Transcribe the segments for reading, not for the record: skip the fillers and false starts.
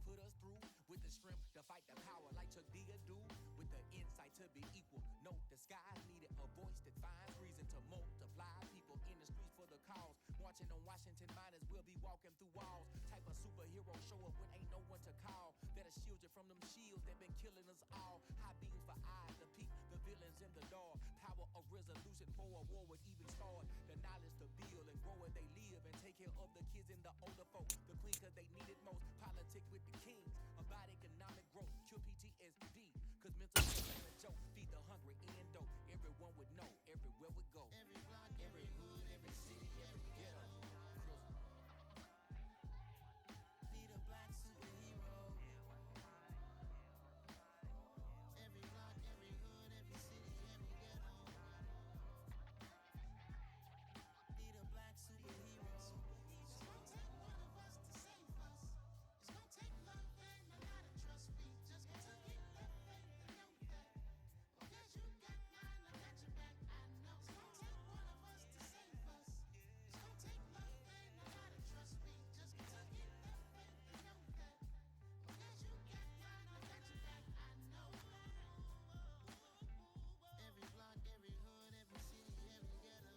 put us through with the strength to fight the power like Chuck D do, with the insight to be equal. No disguise needed, a voice that finds reason to multiply. People in the streets for the cause, marching on Washington miners will be walking through walls. Type of superhero show up when ain't no one to call. That'll shield you from them shields that been killing us all. High beams for eyes to peek the villains in the dark. Power of resolution for a war would even start. The knowledge to build and grow where they live and take care of the kids and the older folk. The clean cause they need it most. Politic with the kings about economic growth. Cure PTSD cause mental health ain't a joke. Feed the hungry and dope. Everyone would know everywhere we go. Every block, every hood, every city, every ghetto. Need a black superhero. Every block, every hood, every city, every ghetto. Need a black superhero. It's gonna take one of us to save us. It's gonna take love and a lot of trust. We just gotta get that faith and know that. Oh, yes, you got mine, I got your back. I know it's gonna take one of us to save us. It's gonna take love and a lot of trust. We just gotta get that faith and know that. Oh, yes, you got mine, I got your back. I know. Every block, every hood, every city, every ghetto.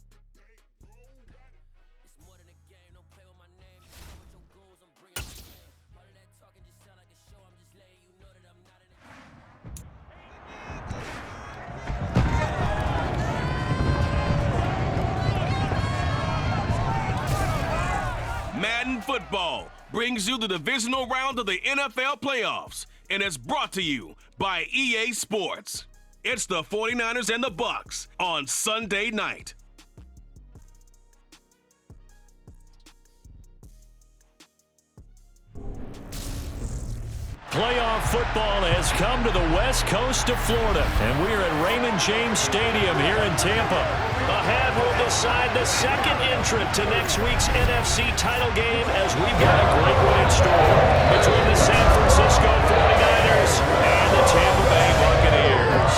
Need a black superhero. It's more than a game, don't play with my name. You know what your goals, I'm bringing my game. All of that talking just sound like a show, I'm just letting you know that I'm not in a Madden Football brings you the divisional round of the NFL playoffs, and it's brought to you by EA Sports. It's the 49ers and the Bucs on Sunday night. Playoff football has come to the west coast of Florida, and we're at Raymond James Stadium here in Tampa. Ahead will decide the second entrant to next week's NFC title game, as we've got a great one in store between the San Francisco 49ers and the Tampa Bay Buccaneers.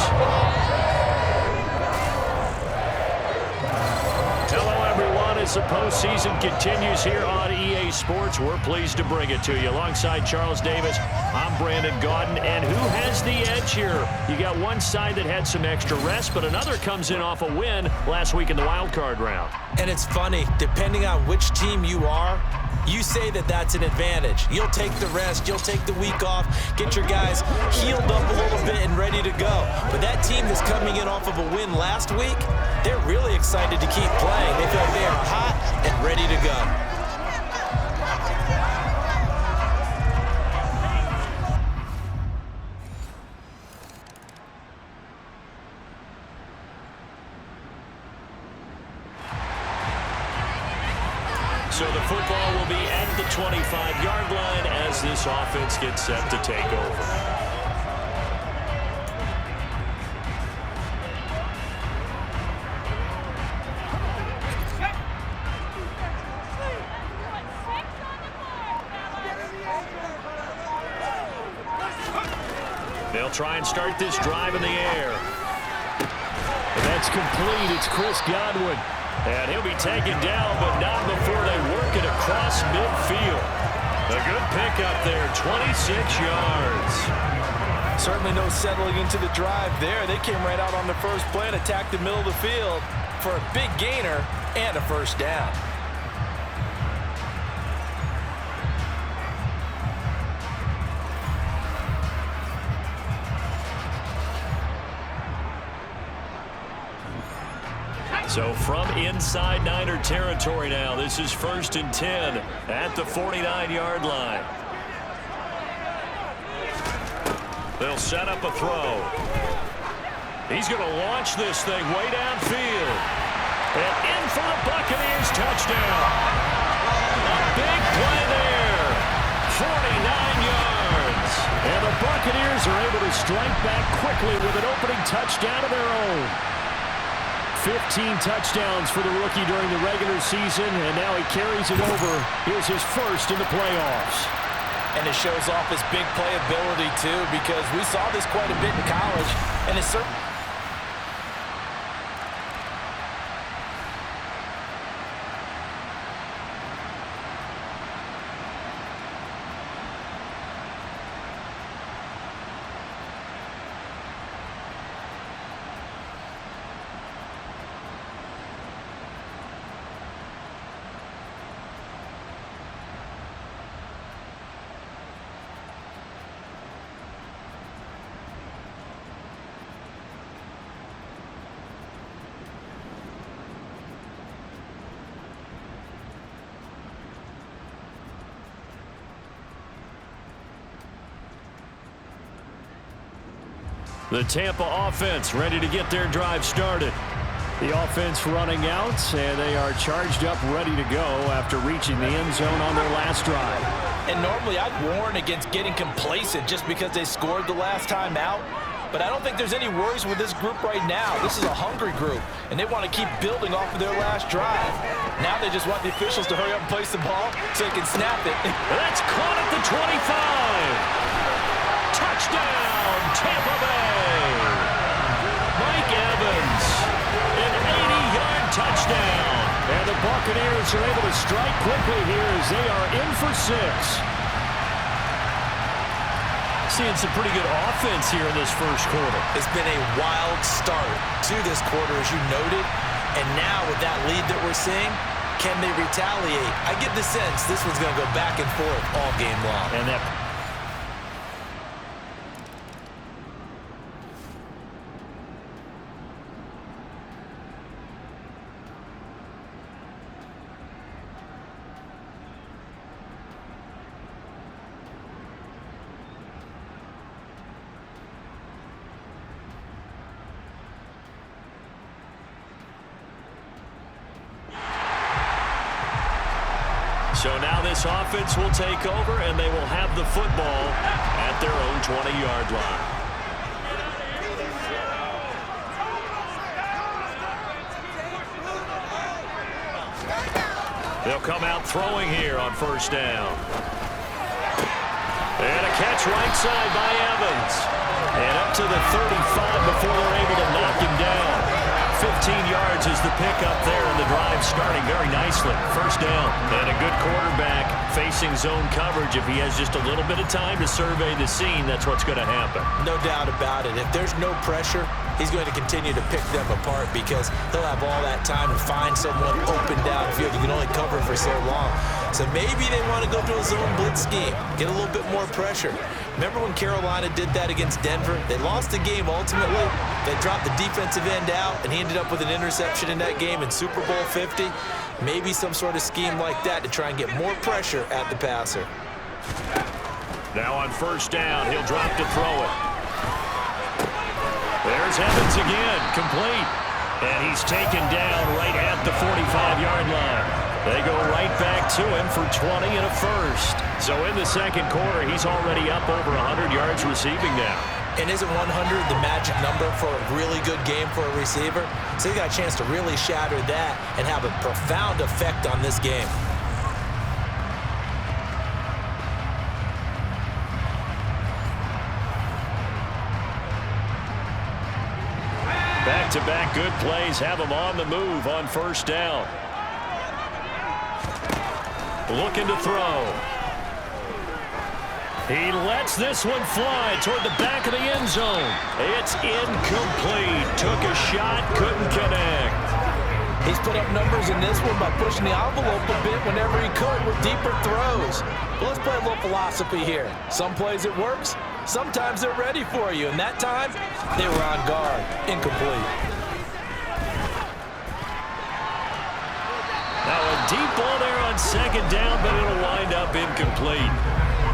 Hello, everyone. As the postseason continues here on EA Sports, we're pleased to bring it to you. Alongside Charles Davis, I'm Brandon Gaudin. And who has the edge here? You got one side that had some extra rest, but another comes in off a win last week in the wild card round. And it's funny, depending on which team you are, you say that that's an advantage. You'll take the rest, you'll take the week off, get your guys healed up a little bit and ready to go. But that team that's coming in off of a win last week, they're really excited to keep playing. They feel like they are hot and ready to go. So the football will be at the 25-yard line as this offense gets set to take over. They'll try and start this drive in the air. And that's complete. It's Chris Godwin. And he'll be taken down, but not before they work it across midfield. A good pickup there, 26 yards. Certainly no settling into the drive there. They came right out on the first play and attacked the middle of the field for a big gainer and a first down. So from inside Niner territory now, this is 1st and 10 at the 49-yard line. They'll set up a throw. He's going to launch this thing way downfield. And in for the Buccaneers touchdown. A big play there. 49 yards. And the Buccaneers are able to strike back quickly with an opening touchdown of their own. 15 touchdowns for the rookie during the regular season, and now he carries it over. Here's his first in the playoffs. And it shows off his big playability, too, because we saw this quite a bit in college, and it's certainly... The Tampa offense ready to get their drive started. The offense running out, and they are charged up, ready to go after reaching the end zone on their last drive. And normally I'd warn against getting complacent just because they scored the last time out. But I don't think there's any worries with this group right now. This is a hungry group, and they want to keep building off of their last drive. Now they just want the officials to hurry up and place the ball so they can snap it. That's caught at the 25. Touchdown, Tampa Bay. Mike Evans, an 80-yard touchdown. And the Buccaneers are able to strike quickly here as they are in for 6. Seeing some pretty good offense here in this first quarter. It's been a wild start to this quarter, as you noted. And now with that lead that we're seeing, can they retaliate? I get the sense this one's going to go back and forth all game long. And that... So now this offense will take over, and they will have the football at their own 20-yard line. They'll come out throwing here on first down. And a catch right side by Evans. And up to the 35 before they're able to knock him down. 15 yards is the pickup there, and the drive starting very nicely. First down. And a good quarterback facing zone coverage. If he has just a little bit of time to survey the scene, that's what's going to happen. No doubt about it. If there's no pressure, he's going to continue to pick them apart because he'll have all that time to find someone open downfield. You can only cover for so long. So maybe they want to go to a zone blitz scheme, get a little bit more pressure. Remember when Carolina did that against Denver? They lost the game ultimately. They dropped the defensive end out, and he ended up with an interception in that game in Super Bowl 50. Maybe some sort of scheme like that to try and get more pressure at the passer. Now on first down, he'll drop to throw it. There's Evans again, complete. And he's taken down right at the 45-yard line. They go right back to him for 20 and a first. So in the second quarter, he's already up over 100 yards receiving now. And isn't 100 the magic number for a really good game for a receiver? So he got a chance to really shatter that and have a profound effect on this game. Back-to-back good plays have him on the move on first down. Looking to throw. He lets this one fly toward the back of the end zone. It's incomplete. Took a shot, couldn't connect. He's put up numbers in this one by pushing the envelope a bit whenever he could with deeper throws. But let's play a little philosophy here. Some plays it works. Sometimes they're ready for you. And that time, they were on guard. Incomplete. Now a deep ball there on second down, but it'll wind up incomplete.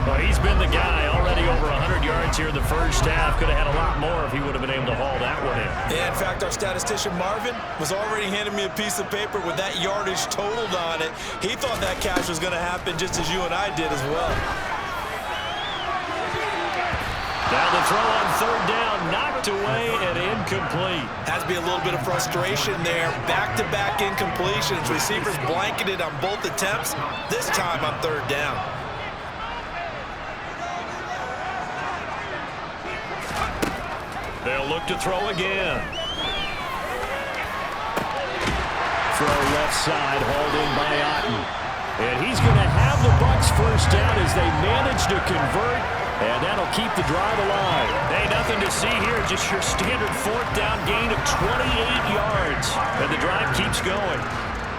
But he's been the guy already over 100 yards here in the first half. Could have had a lot more if he would have been able to haul that one in. Yeah, in fact, our statistician Marvin was already handing me a piece of paper with that yardage totaled on it. He thought that catch was going to happen just as you and I did as well. Now the throw on third down, knocked away and incomplete. Has to be a little bit of frustration there. Back-to-back incompletions. Receivers blanketed on both attempts, this time on third down. They'll look to throw again. Throw left side, hauled in by Otten. And he's going to have the Bucs first down as they manage to convert, and that'll keep the drive alive. Hey, nothing to see here, just your standard fourth down gain of 28 yards. And the drive keeps going.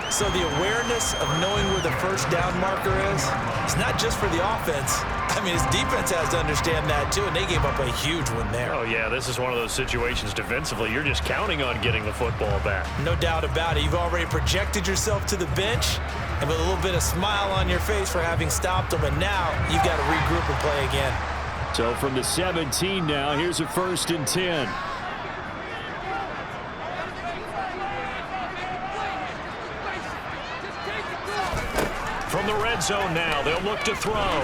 So the awareness of knowing where the first down marker is, it's not just for the offense. I mean, his defense has to understand that, too, and they gave up a huge one there. Oh, yeah, this is one of those situations defensively. You're just counting on getting the football back. No doubt about it. You've already projected yourself to the bench and with a little bit of smile on your face for having stopped them, and now you've got to regroup and play again. So from the 17 now, here's a 1st and 10. From the red zone now, they'll look to throw.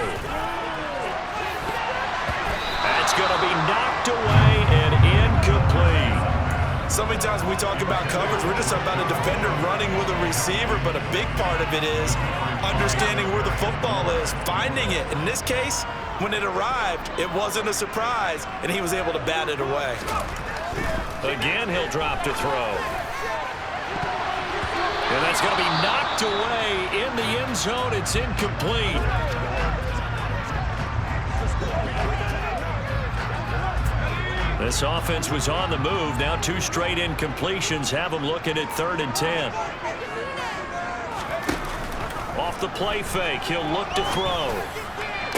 That's going to be knocked away and incomplete. So many times when we talk about coverage, we're just about a defender running with a receiver, but a big part of it is understanding where the football is, finding it. In this case, when it arrived, it wasn't a surprise, and he was able to bat it away. Again, he'll drop to throw. And that's going to be knocked away in the end zone. It's incomplete. This offense was on the move. Now 2 straight incompletions have them looking at 3rd and 10. Off the play fake, he'll look to throw.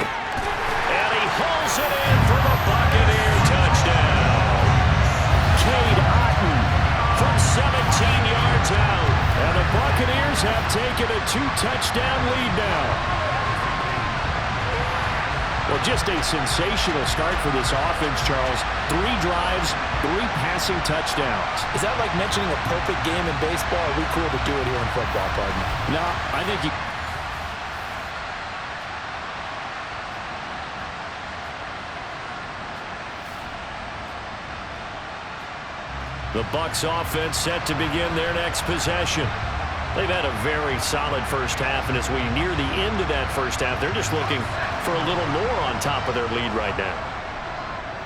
And he hauls it in for the Buccaneer touchdown. Cade Otten from 17 yards out. And the Buccaneers have taken a 2-touchdown lead now. Well, just a sensational start for this offense, Charles. 3 drives, 3 passing touchdowns. Is that like mentioning a perfect game in baseball? Are we cool to do it here in football, partner? No, I think you... The Bucs offense set to begin their next possession. They've had a very solid first half, and as we near the end of that first half, they're just looking for a little more on top of their lead right now.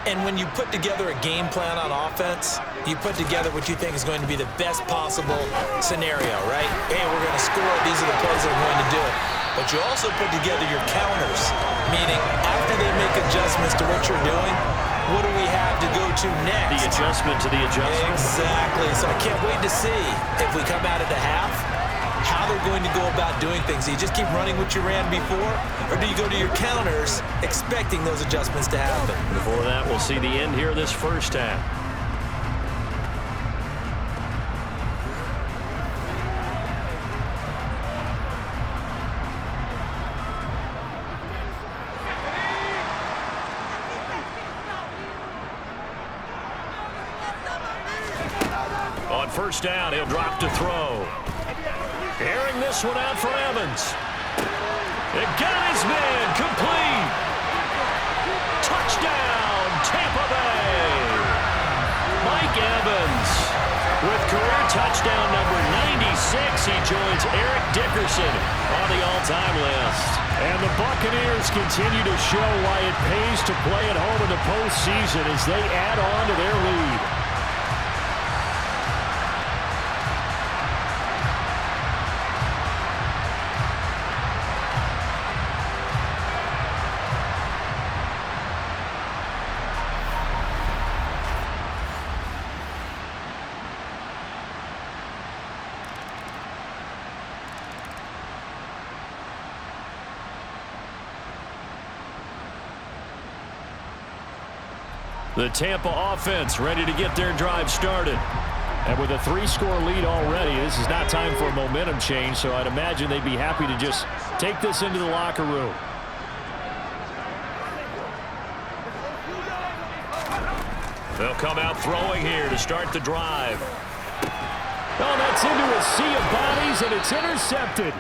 And when you put together a game plan on offense, you put together what you think is going to be the best possible scenario, right? Hey, we're going to score. These are the plays that are going to do it. But you also put together your counters, meaning after they make adjustments to what you're doing, what do we have to go to next? The adjustment to the adjustment. Exactly. So I can't wait to see if we come out of the half, how they're going to go about doing things. Do you just keep running what you ran before, or do you go to your counters expecting those adjustments to happen? Before that, we'll see the end here of this first half. On first down, he'll drop to throw. Airing this one out for Evans. It got his man, complete. Touchdown, Tampa Bay. Mike Evans with career touchdown number 96. He joins Eric Dickerson on the all-time list. And the Buccaneers continue to show why it pays to play at home in the postseason as they add on to their lead. The Tampa offense ready to get their drive started. And with a 3-score lead already, this is not time for a momentum change, so I'd imagine they'd be happy to just take this into the locker room. They'll come out throwing here to start the drive. Oh, that's into a sea of bodies, and it's intercepted.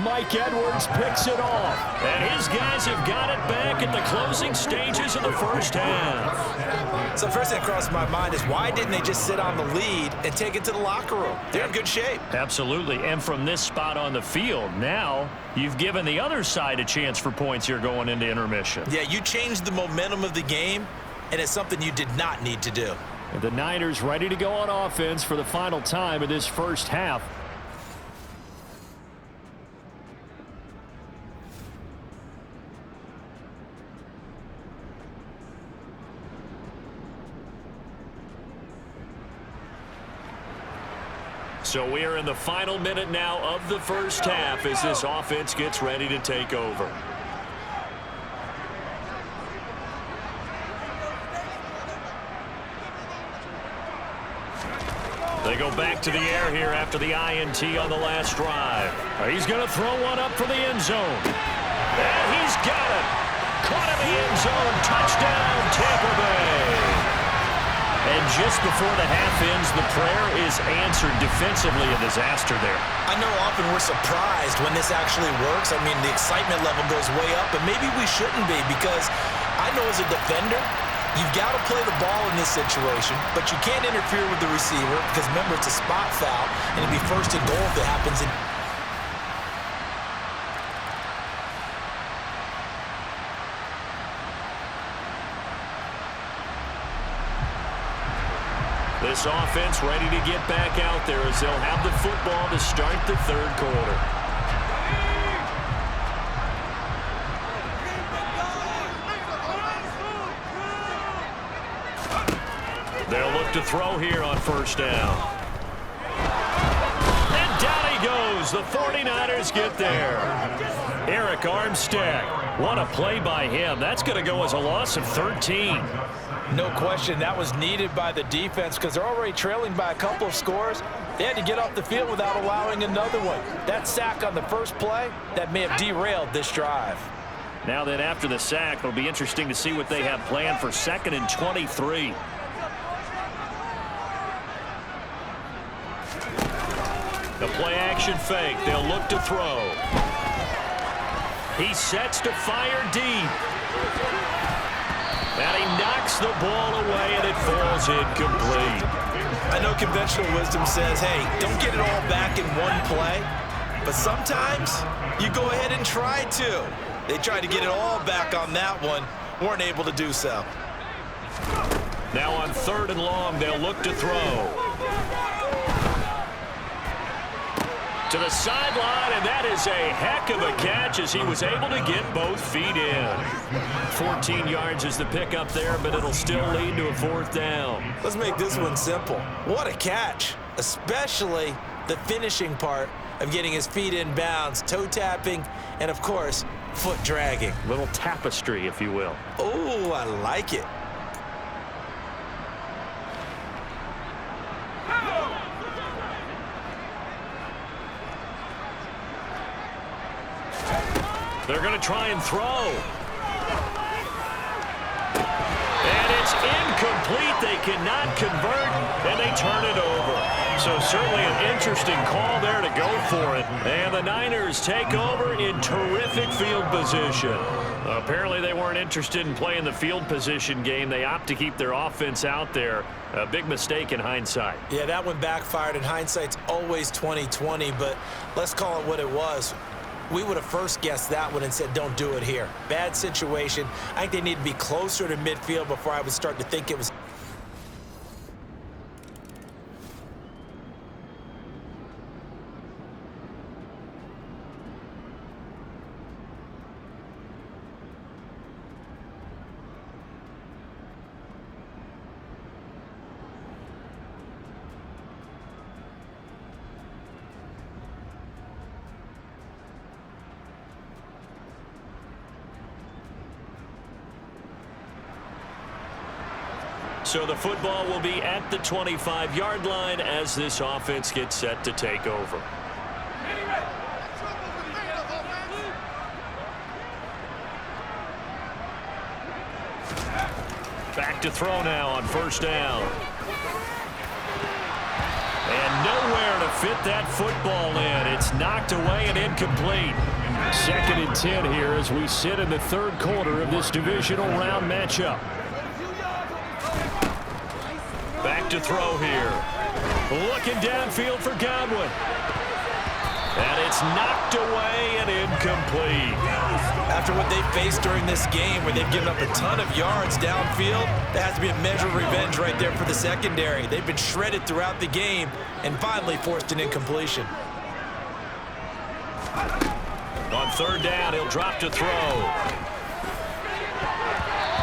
Mike Edwards picks it off. And his guys have got it back at the closing stages of the first half. So first thing that crossed my mind is why didn't they just sit on the lead and take it to the locker room? They're in good shape. Absolutely. And from this spot on the field, now you've given the other side a chance for points here going into intermission. Yeah, you changed the momentum of the game, and it's something you did not need to do. The Niners ready to go on offense for the final time of this first half. So we are in the final minute now of the first half as this offense gets ready to take over. They go back to the air here after the INT on the last drive. He's going to throw one up for the end zone. And he's got it. Caught in the end zone. Touchdown, Tampa Bay. And just before the half ends, the prayer is answered defensively. A disaster there. I know often we're surprised when this actually works. I mean, the excitement level goes way up, but maybe we shouldn't be because I know as a defender, you've got to play the ball in this situation, but you can't interfere with the receiver because, remember, it's a spot foul, and it'd be first and goal if it happens in. This offense ready to get back out there as they'll have the football to start the third quarter. They'll look to throw here on first down. And down he goes. The 49ers get there. Eric Armstead. What a play by him. That's going to go as a loss of 13. No question, that was needed by the defense because they're already trailing by a couple of scores. They had to get off the field without allowing another one. That sack on the first play, that may have derailed this drive. Now then, after the sack, it'll be interesting to see what they have planned for 2nd and 23. The play-action fake. They'll look to throw. He sets to fire deep. And he knocks the ball away, and it falls incomplete. I know conventional wisdom says, hey, don't get it all back in one play. But sometimes you go ahead and try to. They tried to get it all back on that one. Weren't able to do so. Now on 3rd and long, they'll look to throw. To the sideline, and that is a heck of a catch as he was able to get both feet in. 14 yards is the pickup there, but it'll still lead to a 4th down. Let's make this one simple. What a catch, especially the finishing part of getting his feet in bounds, toe tapping, and of course, foot dragging. Little tapestry, if you will. Oh, I like it. They're going to try and throw. And it's incomplete. They cannot convert, and they turn it over. So certainly an interesting call there to go for it. And the Niners take over in terrific field position. Apparently they weren't interested in playing the field position game. They opt to keep their offense out there. A big mistake in hindsight. Yeah, that one backfired, and hindsight's always 20/20, but let's call it what it was. We would have first guessed that one and said, don't do it here. Bad situation. I think they need to be closer to midfield before I would start to think it was. So the football will be at the 25-yard line as this offense gets set to take over. Back to throw now on first down. And nowhere to fit that football in. It's knocked away and incomplete. 2nd and 10 here as we sit in the 3rd quarter of this divisional round matchup. Back to throw here. Looking downfield for Godwin. And it's knocked away and incomplete. After what they faced during this game where they've given up a ton of yards downfield, there has to be a measure of revenge right there for the secondary. They've been shredded throughout the game and finally forced an incompletion. On 3rd down, he'll drop to throw.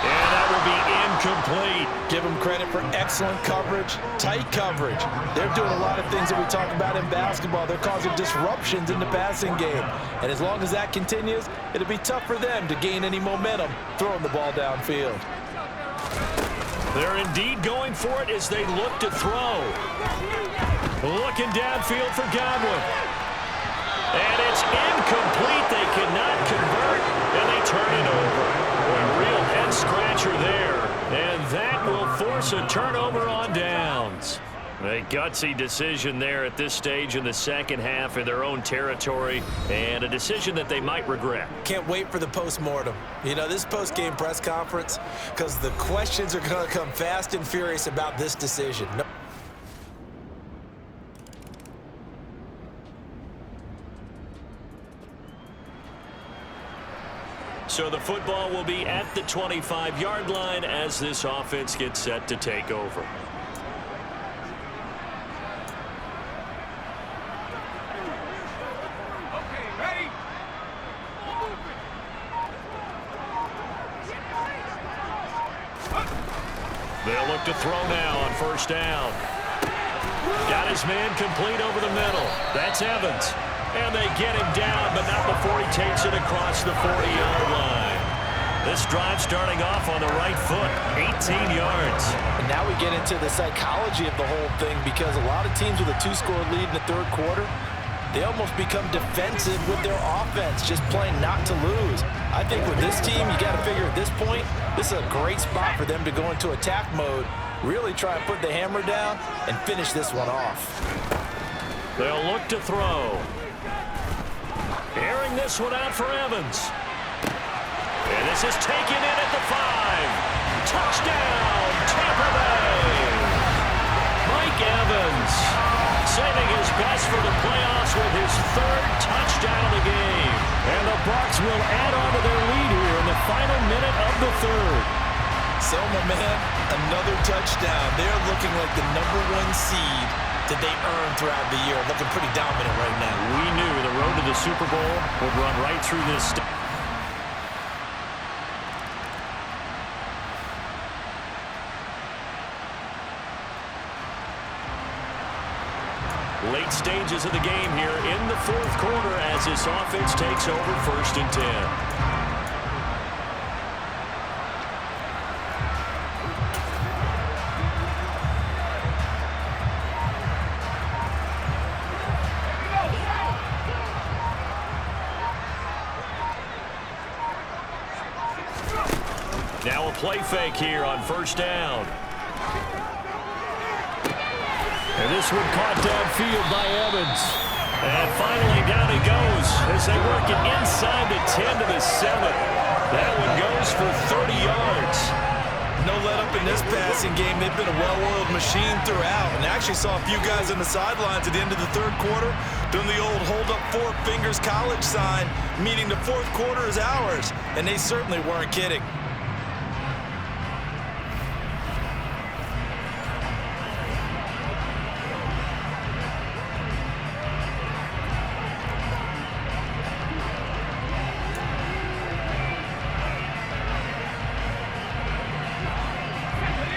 And that will be incomplete. Give them credit for excellent coverage, tight coverage. They're doing a lot of things that we talk about in basketball. They're causing disruptions in the passing game. And as long as that continues, it'll be tough for them to gain any momentum throwing the ball downfield. They're indeed going for it as they look to throw. Looking downfield for Godwin. And it's incomplete. They cannot convert, and they turn it over. A real head-scratcher there, and that will force a turnover on downs. A gutsy decision there at this stage in the 2nd half in their own territory, and a decision that they might regret. Can't wait for the post-mortem. You know, this post-game press conference, because the questions are going to come fast and furious about this decision. So the football will be at the 25-yard line as this offense gets set to take over. Okay, ready? They'll look to throw now on 1st down. Got his man complete over the middle. That's Evans. And they get him down, but not before he takes it across the 40-yard line. This drive starting off on the right foot, 18 yards. And now we get into the psychology of the whole thing, because a lot of teams with a 2-score lead in the 3rd quarter, they almost become defensive with their offense, just playing not to lose. I think with this team, you got to figure at this point, this is a great spot for them to go into attack mode, really try and put the hammer down and finish this one off. They'll look to throw. Airing this one out for Evans. And this is taken in at the 5. Touchdown, Tampa Bay. Mike Evans saving his best for the playoffs with his 3rd touchdown of the game. And the Bucs will add on to their lead here in the final minute of the 3rd. So, my man, another touchdown. They're looking like the #1 seed that they earned throughout the year. Looking pretty dominant right now. We knew the road to the Super Bowl would run right through this. Late stages of the game here in the 4th quarter as this offense takes over 1st and 10. Now a play fake here on 1st down. And this one caught downfield by Evans. And finally down he goes as they work it inside the 10 to the 7. That one goes for 30 yards. No let up in this passing game. They've been a well-oiled machine throughout. And actually saw a few guys on the sidelines at the end of the 3rd quarter doing the old hold up 4 fingers college sign, meaning the 4th quarter is ours. And they certainly weren't kidding.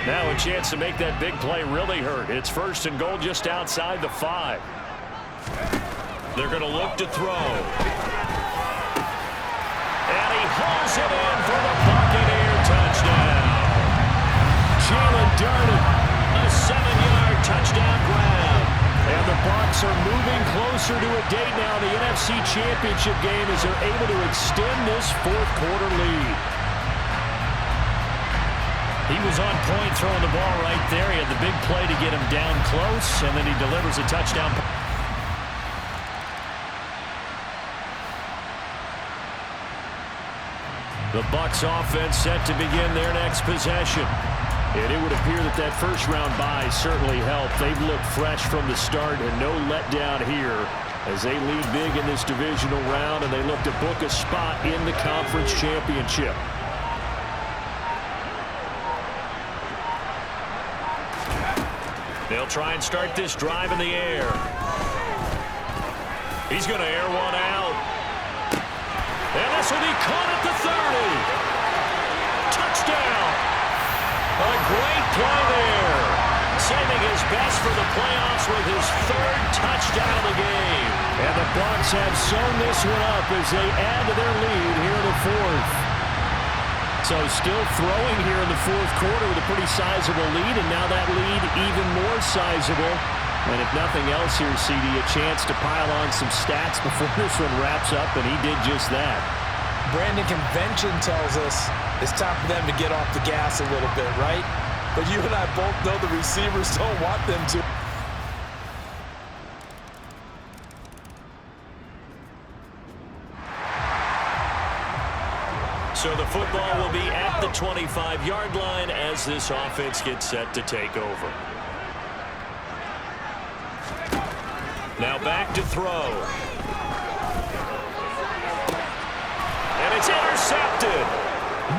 Now a chance to make that big play really hurt. It's 1st and goal just outside the 5. They're going to look to throw. And he hauls it in for the Buccaneer touchdown. Jalen Darden, a 7-yard touchdown grab. And the Bucs are moving closer to a date now in the NFC Championship game as they're able to extend this 4th quarter lead. He was on point throwing the ball right there. He had the big play to get him down close, and then he delivers a touchdown. The Bucs offense set to begin their next possession. And it would appear that that first-round bye certainly helped. They've looked fresh from the start and no letdown here as they lead big in this divisional round, and they look to book a spot in the conference championship. They'll try and start this drive in the air. He's going to air one out. And this will be caught at the 30. Touchdown. A great play there. Saving his best for the playoffs with his third touchdown of the game. And the Bucs have sewn this one up as they add to their lead here in the fourth. So still throwing here in the fourth quarter with a pretty sizable lead, and now that lead even more sizable. And if nothing else here, CD, a chance to pile on some stats before this one wraps up, and he did just that. Brandon, convention tells us it's time for them to get off the gas a little bit, right? But you and I both know the receivers don't want them to. So the football will be at the 25-yard line as this offense gets set to take over. Now back to throw. And it's intercepted.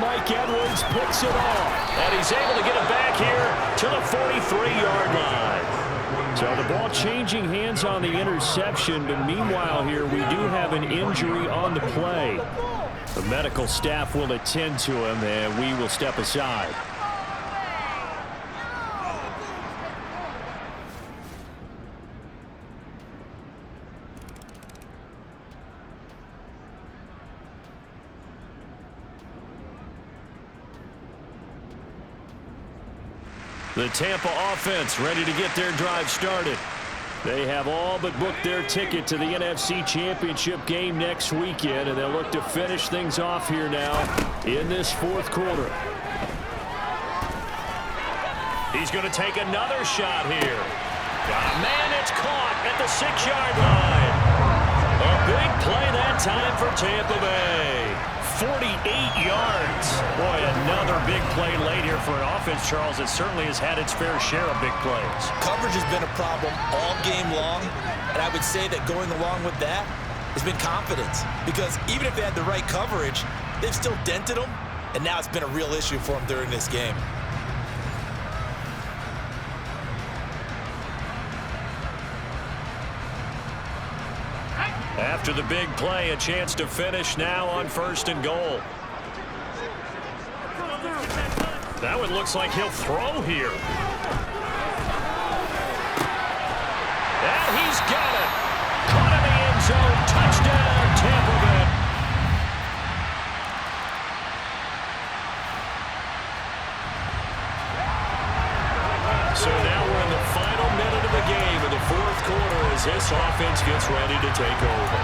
Mike Edwards picks it off. And he's able to get it back here to the 43-yard line. So the ball changing hands on the interception, but meanwhile here we do have an injury on the play. The medical staff will attend to him, and we will step aside. The Tampa offense ready to get their drive started. They have all but booked their ticket to the NFC Championship game next weekend, and they'll look to finish things off here now in this fourth quarter. He's going to take another shot here. Man, it's caught at the 6-yard line. A big play that time for Tampa Bay. 48 yards. Boy, another big play late here for an offense, Charles, that certainly has had its fair share of big plays. Coverage has been a problem all game long, and I would say that going along with that has been confidence. Because even if they had the right coverage, they've still dented them, and now it's been a real issue for them during this game. After the big play, a chance to finish now on 1st and goal. That one looks like he'll throw here. And he's got it. Caught in the end zone. Touchdown, Tampa Bay. So now we're in the final minute of the game in the fourth quarter as this offense gets ready to take over.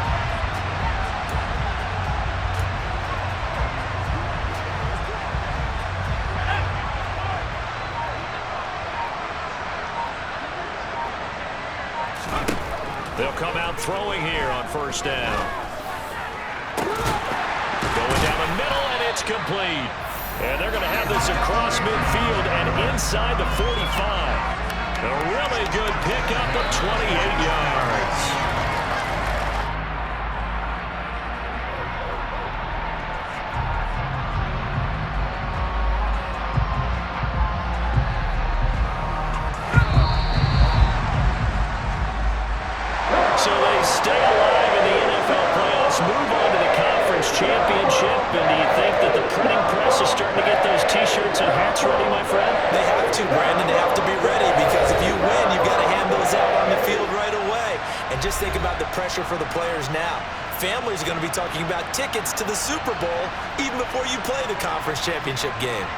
They'll come out throwing here on 1st down. Going down the middle, and it's complete. And they're going to have this across midfield and inside the 45. A really good pickup of 28 yards. So they stay alive in the NFL playoffs, move on to the conference championship, and do you think that the printing press is starting to get those T-shirts and hats ready, my friend? They have to, Brandon. They have to be ready because if you win, you've got to hand those out on the field right away. And just think about the pressure for the players now. Families are going to be talking about tickets to the Super Bowl even before you play the conference championship game.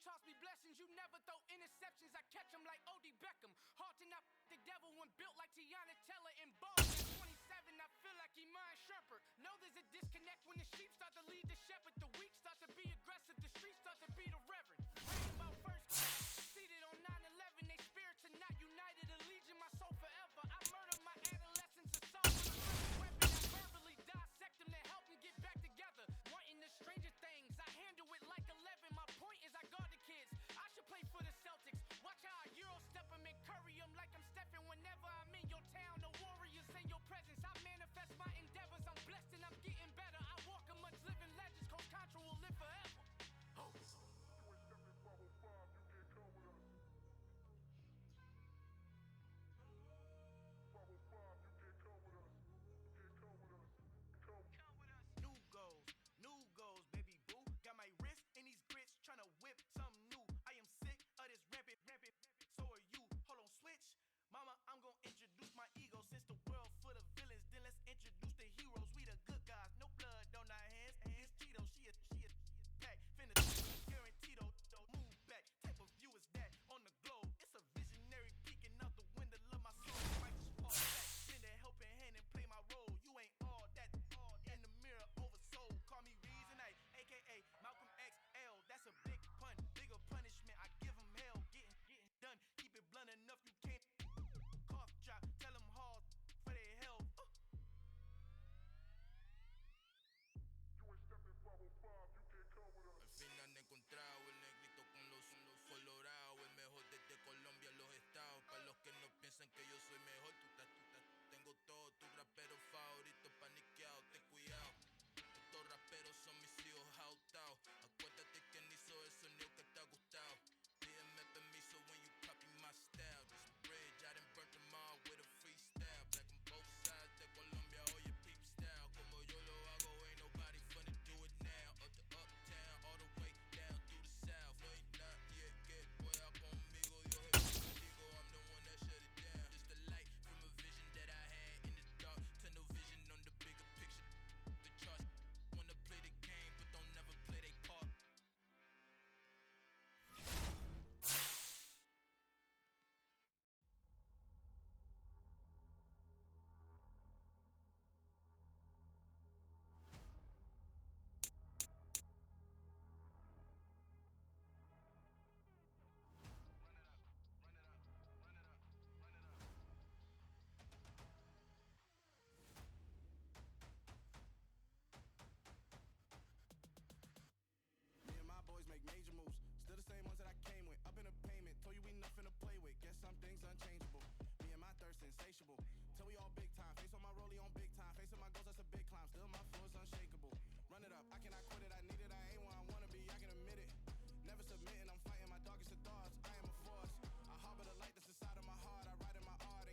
Toss me blessings, you never throw interceptions. I catch them like O.D. Beckham. Hard to not the devil when built like Tiana Teller in ball. At 27, I feel like Iman Shumpert. Know there's a disconnect when the sheep start to lead the shepherd. The weak start to be aggressive, the streets start to be the reverend. Reading about first class, seated on 9/11. They spirits are not united, a legion, my soul forever. I murdered my adolescence, assault with a weapon. I verbally dissect them to help them get back together. Wanting the stranger things, I handle it like 11. My point is I guard the kids. I should play for the Celtics. Watch how I Euro step them and curry them like I'm Stephen. Whenever I'm in your town, the Warriors in your presence. I manifest my endeavors. I'm blessed and I'm getting better. I walk amongst living legends. Coach Contra will live forever. Oh. New goals, baby boo. Got my wrist in these grits, tryna whip something new. I am sick of this rampant. So are you. Hold on, switch. Mama, I'm gonna introduce my ego. Since the world full of villains, then let's introduce the heroes. We the good guys, no blood on our hands. It's Cheeto, she a pack. Finna guaranteed, move back. Type of view is that on the globe? It's a visionary peeking out the window of my soul. Righteous fall back, send a helping hand and play my role. You ain't all that. In the mirror, oversold. Call me Reason A, aka Malcolm XL. That's a big pun, bigger punishment. I give him hell, getting done. Keep it blunt enough, you can't. Cough drop, tell them hard for their health. Al fin han encontrado el negrito con los colorados, el mejor desde Colombia, los estados. Para los que no piensan que yo soy mejor, tengo todo, tus raperos favoritos paniqueados, ten cuidado. Estos raperos son mis hijos jautados. Acuérdate quién hizo el sonido que te ha gustado. Pídeme permiso when you copy my style. This bridge, I done burnt them all with a freestyle. Black on both sides de Colombia, oye peep style. Como yo lo hago, ain't nobody finna do it now. Up to uptown, all the way down through the south. Ain't not yet, get pueda conmigo. Yo contigo, I'm the one that shut it down. Just a light from a vision that I had in the dark. Tunnel vision on the bigger picture. The charts wanna play the game, but don't never play their part. Boys make major moves, still the same ones that I came with. Up in a payment, told you we nothing to play with. Guess I'm